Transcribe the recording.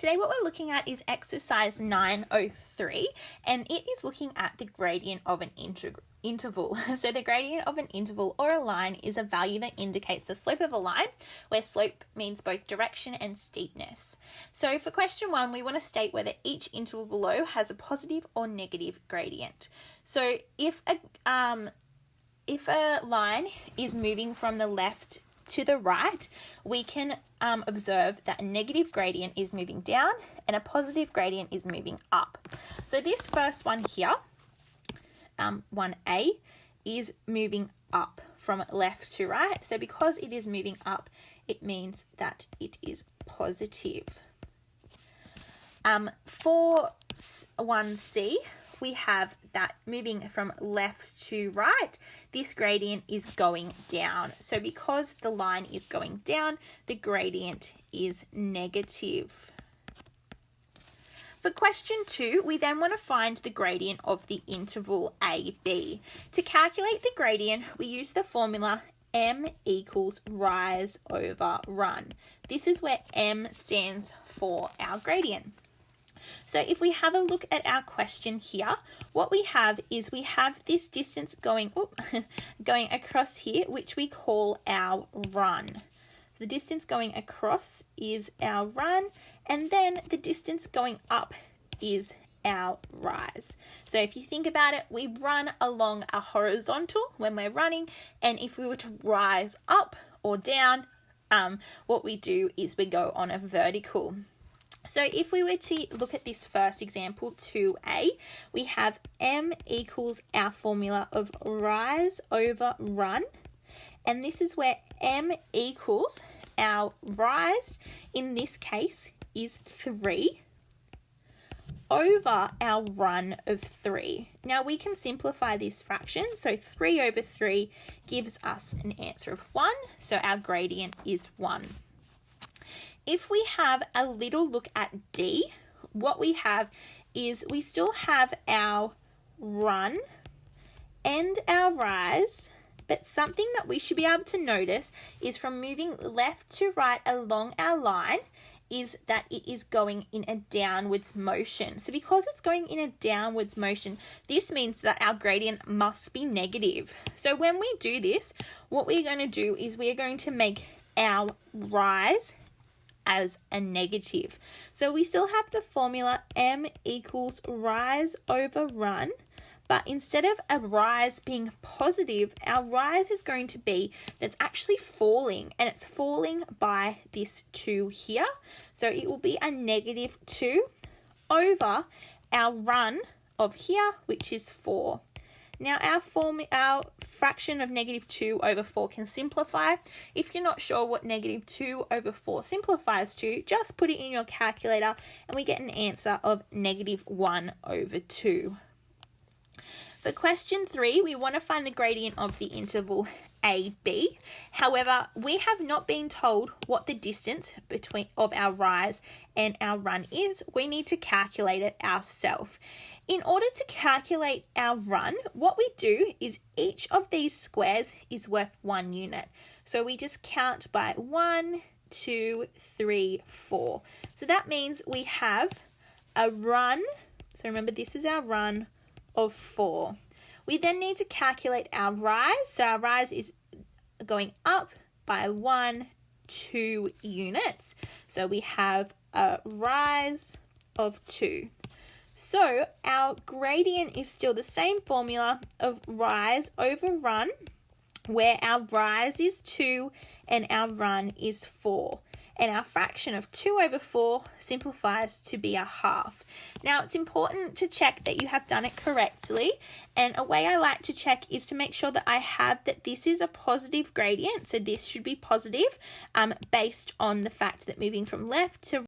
Today what we're looking at is exercise 903, and it is looking at the gradient of an interval. So the gradient of an interval or a line is a value that indicates the slope of a line, where slope means both direction and steepness. So for question 1, we want to state whether each interval below has a positive or negative gradient. So if a line is moving from the left to the right, we can observe that a negative gradient is moving down and a positive gradient is moving up. So this first one here, 1A, is moving up from left to right. So because it is moving up, it means that it is positive. For 1C, we have that moving from left to right, this gradient is going down. So because the line is going down, the gradient is negative. For question 2, we then want to find the gradient of the interval AB. To calculate the gradient, we use the formula m equals rise over run. This is where m stands for our gradient. So if we have a look at our question here, what we have is we have this distance going across here, which we call our run. So the distance going across is our run, and then the distance going up is our rise. So if you think about it, we run along a horizontal when we're running, and if we were to rise up or down, what we do is we go on a vertical. So if we were to look at this first example, 2A, we have m equals our formula of rise over run. And this is where m equals our rise, in this case, is 3 over our run of 3. Now we can simplify this fraction. So 3 over 3 gives us an answer of 1. So our gradient is 1. If we have a little look at D, what we have is we still have our run and our rise, but something that we should be able to notice is from moving left to right along our line is that it is going in a downwards motion. So because it's going in a downwards motion, this means that our gradient must be negative. So when we do this, what we're going to do is we are going to make our rise as a negative. So we still have the formula m equals rise over run, but instead of a rise being positive, our rise is going to be that's actually falling, and it's falling by this 2 here. So it will be a negative 2 over our run of here, which is 4. Now our fraction of negative 2 over 4 can simplify. If you're not sure what negative 2 over 4 simplifies to, just put it in your calculator and we get an answer of negative 1 over 2. For question 3, we want to find the gradient of the interval AB. However, we have not been told what the distance of our rise and our run is. We need to calculate it ourselves. In order to calculate our run, what we do is each of these squares is worth 1 unit. So we just count by 1, 2, 3, 4. So that means we have a run, so remember this is our run, of 4. We then need to calculate our rise. So our rise is going up by 1, 2 units. So we have a rise of 2. So our gradient is still the same formula of rise over run, where our rise is 2 and our run is 4. And our fraction of 2 over 4 simplifies to be a half. Now it's important to check that you have done it correctly, and a way I like to check is to make sure that I have that this is a positive gradient, so this should be positive based on the fact that moving from left to